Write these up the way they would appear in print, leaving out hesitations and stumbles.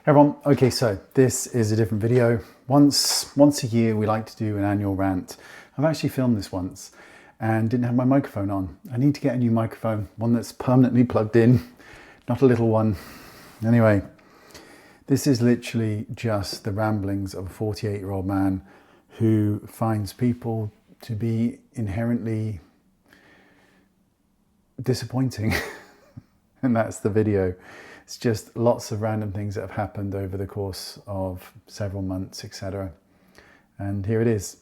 Everyone, okay, so this is a different video. Once a year we like to do an annual rant. I've actually filmed this once and didn't have my microphone on. I need to get a new microphone, one that's permanently plugged in, not a little one. Anyway, this is literally just the ramblings of a 48-year-old man who finds people to be inherently disappointing. And that's the video. It's just lots of random things that have happened over the course of several months, etc. And here it is.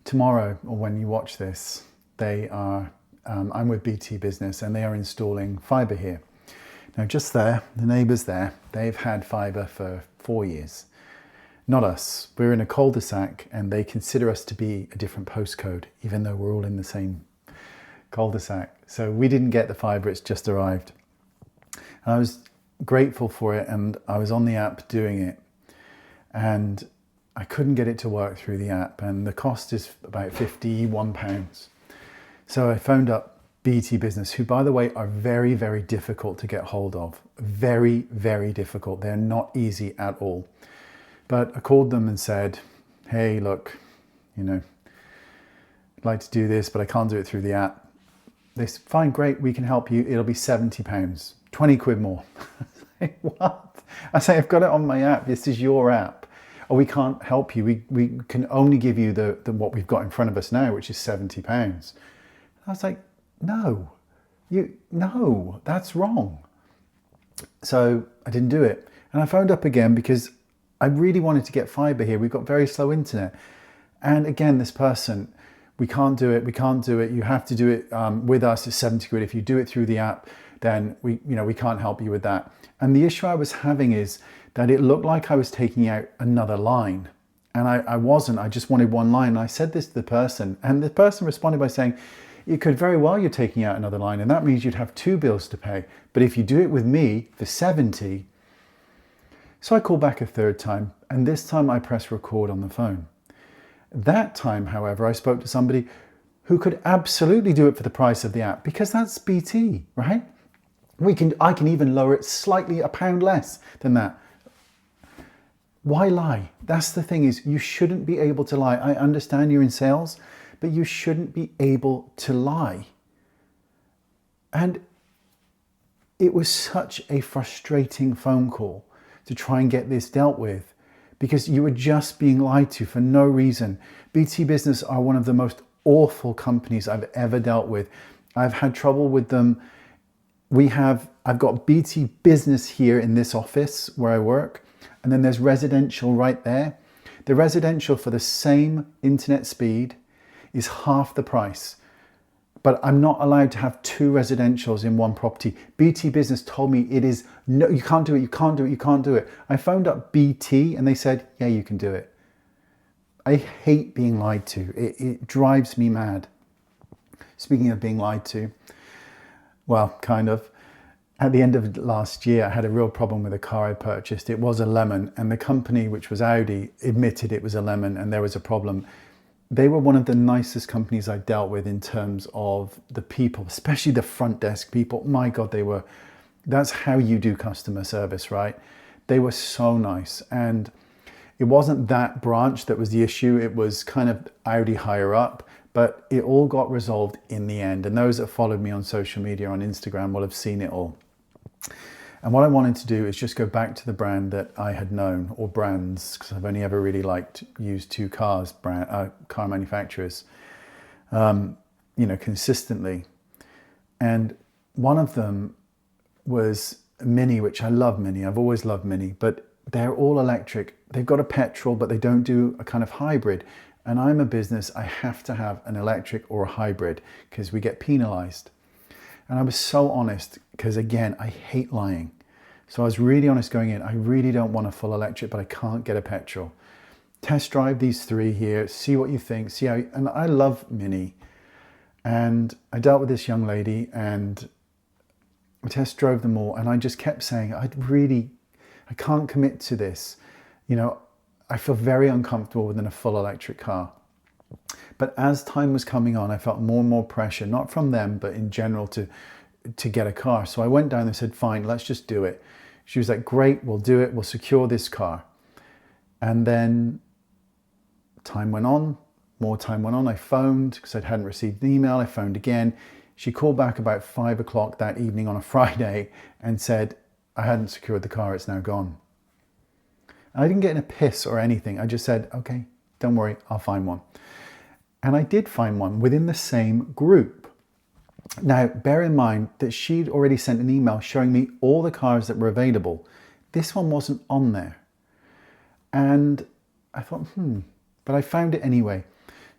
Tomorrow, or when you watch this, I'm with BT Business and they are installing fibre here. Now just there, the neighbours there, they've had fibre for 4 years. Not us. We're in a cul-de-sac and they consider us to be a different postcode, even though we're all in the same cul-de-sac. So we didn't get the fibre, it's just arrived. And I was grateful for it and I was on the app doing it. And I couldn't get it to work through the app and the cost is about £51. So I phoned up BT Business, who by the way are very, very difficult to get hold of. Very, very difficult. They're not easy at all. But I called them and said, hey, look, I'd like to do this, but I can't do it through the app. They said, fine, great, we can help you. It'll be £70, 20 quid more. I say, what? I say, I've got it on my app. This is your app. Oh, we can't help you. We can only give you the what we've got in front of us now, which is £70. I was like, no, that's wrong. So I didn't do it. And I phoned up again because I really wanted to get fibre here. We've got very slow internet. And again, this person, we can't do it. You have to do it with us. It's 70 quid. If you do it through the app, then we can't help you with that. And the issue I was having is that it looked like I was taking out another line. And I wasn't. I just wanted one line. And I said this to the person. And the person responded by saying, it could very well you're taking out another line. And that means you'd have 2 bills to pay. But if you do it with me for 70, so I called back a third time, and this time I pressed record on the phone. That time, however, I spoke to somebody who could absolutely do it for the price of the app, because that's BT, right? I can even lower it slightly, £1 less than that. Why lie? That's the thing, is you shouldn't be able to lie. I understand you're in sales, but you shouldn't be able to lie. And it was such a frustrating phone call to try and get this dealt with, because you were just being lied to for no reason. BT Business are one of the most awful companies I've ever dealt with. I've had trouble with them. I've got BT Business here in this office where I work, and then there's residential right there. The residential for the same internet speed is half the price. But I'm not allowed to have 2 residentials in one property. BT Business told me it is, no, you can't do it. I phoned up BT and they said, yeah, you can do it. I hate being lied to. It drives me mad. Speaking of being lied to, well, kind of. At the end of last year, I had a real problem with a car I purchased. It was a lemon, and the company, which was Audi, admitted it was a lemon and there was a problem. They were one of the nicest companies I dealt with in terms of the people, especially the front desk people. My God, that's how you do customer service, right? They were so nice. And it wasn't that branch that was the issue. It was kind of Audi higher up, but it all got resolved in the end. And those that followed me on social media, on Instagram, will have seen it all. And what I wanted to do is just go back to the brand that I had known, or brands, because I've only ever really liked used 2 car manufacturers, consistently. And one of them was Mini, which I love Mini. I've always loved Mini, but they're all electric. They've got a petrol, but they don't do a kind of hybrid. And I'm a business, I have to have an electric or a hybrid because we get penalized. And I was so honest because, again, I hate lying. So I was really honest going in. I really don't want a full electric, but I can't get a petrol. Test drive these 3 here, see what you think, and I love Mini. And I dealt with this young lady and I test drove them all. And I just kept saying, I can't commit to this. I feel very uncomfortable within a full electric car. But as time was coming on, I felt more and more pressure, not from them, but in general to get a car. So I went down and said, fine, let's just do it. She was like, great, we'll do it. We'll secure this car. And then time went on, more time went on. I phoned because I hadn't received an email. I phoned again. She called back about 5 o'clock that evening on a Friday and said, I hadn't secured the car, it's now gone. And I didn't get in a piss or anything. I just said, okay, don't worry, I'll find one. And I did find one within the same group. Now, bear in mind that she'd already sent an email showing me all the cars that were available. This one wasn't on there. And I thought, but I found it anyway.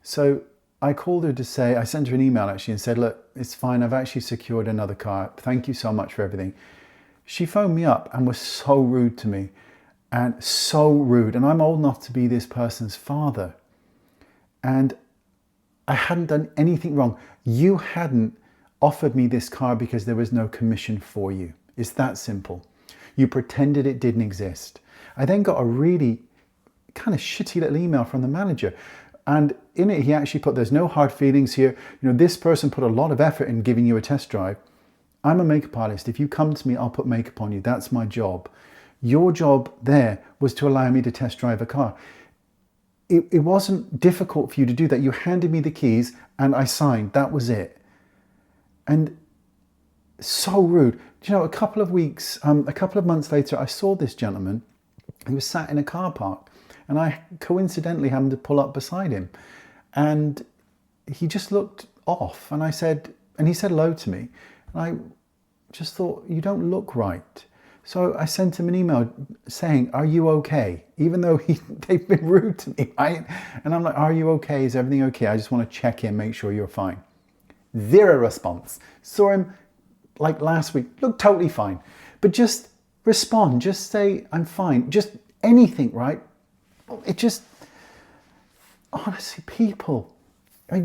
So I called her to say, I sent her an email actually and said, look, it's fine. I've actually secured another car. Thank you so much for everything. She phoned me up and was so rude to me, and so rude. And I'm old enough to be this person's father. And I hadn't done anything wrong. You hadn't offered me this car because there was no commission for you. It's that simple. You pretended it didn't exist. I then got a really kind of shitty little email from the manager. And in it, he actually put, there's no hard feelings here. You know, this person put a lot of effort in giving you a test drive. I'm a makeup artist. If you come to me, I'll put makeup on you. That's my job. Your job there was to allow me to test drive a car. It wasn't difficult for you to do that. You handed me the keys and I signed. That was it. And so rude. Do you know, a couple of months later, I saw this gentleman. He was sat in a car park and I coincidentally happened to pull up beside him. And he just looked off and I said, and he said hello to me. And I just thought, you don't look right. So I sent him an email saying, are you okay? Even though they've been rude to me, right? And I'm like, are you okay? Is everything okay? I just want to check in, make sure you're fine. Zero response. Saw him like last week, looked totally fine. But just respond, just say, I'm fine. Just anything, right? It just, honestly, people, I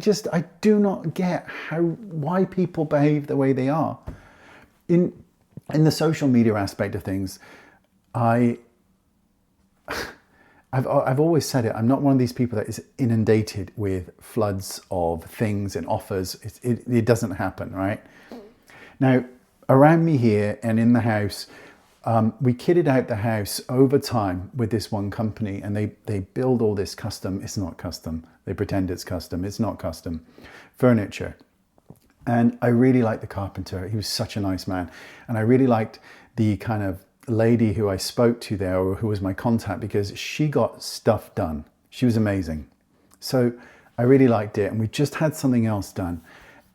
do not get why people behave the way they are. In the social media aspect of things, I've always said it, I'm not one of these people that is inundated with floods of things and offers. It doesn't happen, right? Now, around me here and in the house, we kitted out the house over time with this one company, and they build all this custom, it's not custom, they pretend it's custom, it's not custom, furniture. And I really liked the carpenter. He was such a nice man. And I really liked the kind of lady who I spoke to there, or who was my contact, because she got stuff done. She was amazing. So I really liked it. And we just had something else done.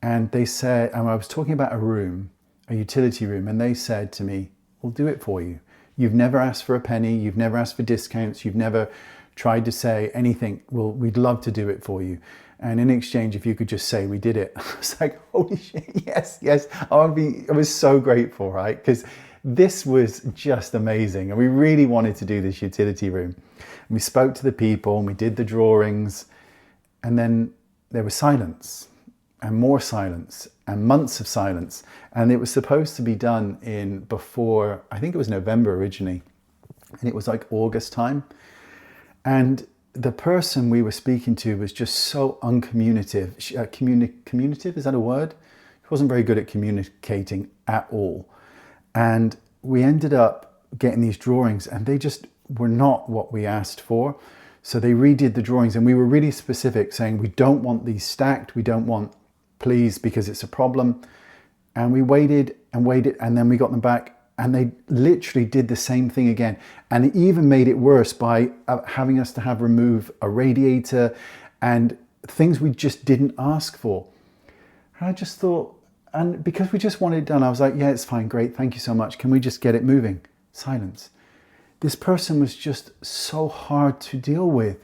And they said, and I was talking about a room, a utility room, and they said to me, we'll do it for you. You've never asked for a penny. You've never asked for discounts. You've never tried to say anything. Well, we'd love to do it for you. And in exchange, if you could just say we did it, I was like, holy shit, yes. I was so grateful, right? Because this was just amazing. And we really wanted to do this utility room. And we spoke to the people and we did the drawings. And then there was silence and more silence and months of silence. And it was supposed to be done before, I think it was November originally. And it was like August time. And the person we were speaking to was just so uncommunicative. Communicative, is that a word? He wasn't very good at communicating at all. And we ended up getting these drawings and they just were not what we asked for. So they redid the drawings and we were really specific, saying we don't want these stacked. We don't want, please, because it's a problem. And we waited and waited and then we got them back. And they literally did the same thing again. And it even made it worse by having us to remove a radiator and things we just didn't ask for. And I just thought, and because we just wanted it done, I was like, yeah, it's fine, great, thank you so much. Can we just get it moving? Silence. This person was just so hard to deal with.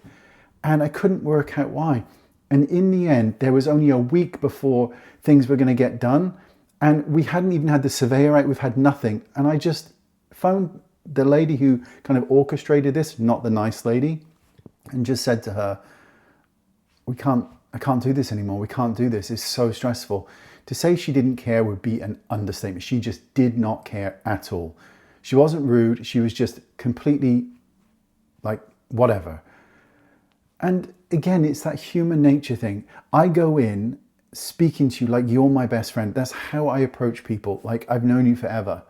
And I couldn't work out why. And in the end, there was only a week before things were going to get done. And we hadn't even had the surveyor out, we've had nothing. And I just phoned the lady who kind of orchestrated this, not the nice lady, and just said to her, I can't do this anymore. We can't do this. It's so stressful. To say she didn't care would be an understatement. She just did not care at all. She wasn't rude. She was just completely like, whatever. And again, it's that human nature thing. I go in speaking to you like you're my best friend. That's how I approach people. Like I've known you forever.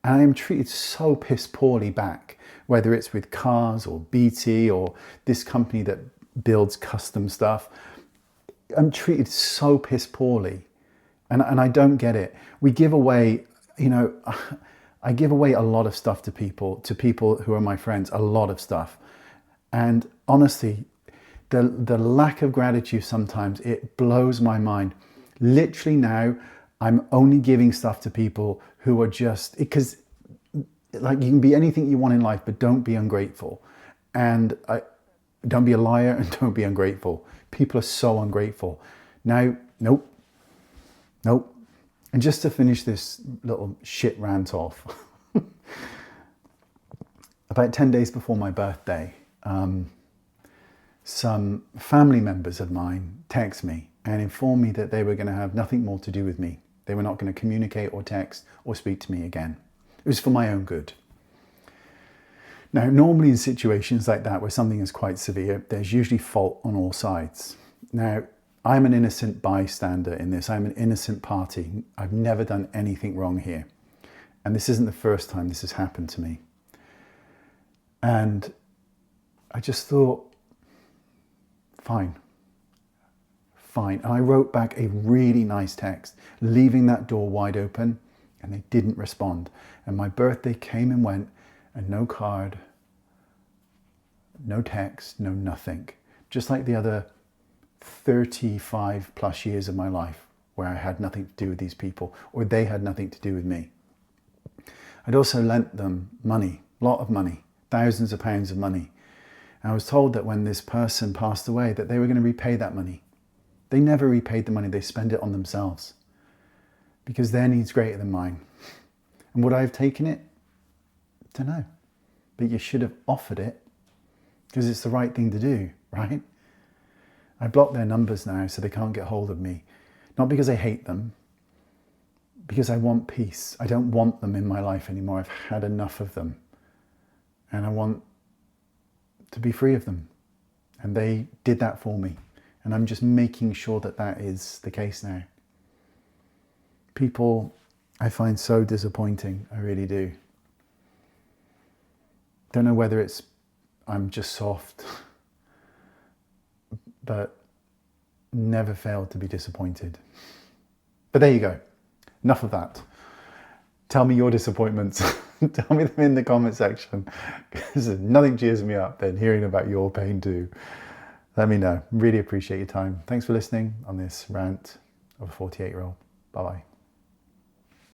And I am treated so piss poorly back, whether it's with cars or BT or this company that builds custom stuff. I'm treated so piss poorly. And I don't get it. We give away, you know, I give away a lot of stuff to people who are my friends, a lot of stuff. And honestly, the lack of gratitude sometimes, it blows my mind. Literally now, I'm only giving stuff to people who are just, because like you can be anything you want in life, but don't be ungrateful. And don't be a liar and don't be ungrateful. People are so ungrateful. Now, nope. And just to finish this little shit rant off, about 10 days before my birthday, some family members of mine text me and informed me that they were going to have nothing more to do with me. They were not going to communicate or text or speak to me again. It was for my own good. Now, normally in situations like that where something is quite severe, there's usually fault on all sides. Now, I'm an innocent bystander in this. I'm an innocent party. I've never done anything wrong here. And this isn't the first time this has happened to me. And I just thought, fine. And I wrote back a really nice text, leaving that door wide open, and they didn't respond. And my birthday came and went, and no card, no text, no nothing. Just like the other 35 plus years of my life where I had nothing to do with these people, or they had nothing to do with me. I'd also lent them money, a lot of money, thousands of pounds of money. And I was told that when this person passed away that they were going to repay that money. They never repaid the money, they spent it on themselves because their needs greater than mine. And would I have taken it? Don't know. But you should have offered it because it's the right thing to do, right? I block their numbers now so they can't get hold of me. Not because I hate them, because I want peace. I don't want them in my life anymore. I've had enough of them. And I want to be free of them. And they did that for me. And I'm just making sure that that is the case now. People I find so disappointing. I really do. Don't know whether it's I'm just soft, but never failed to be disappointed. But there you go. Enough of that. Tell me your disappointments. Tell me them in the comment section. Because nothing cheers me up than hearing about your pain too. Let me know. Really appreciate your time. Thanks for listening on this rant of a 48-year-old. Bye-bye.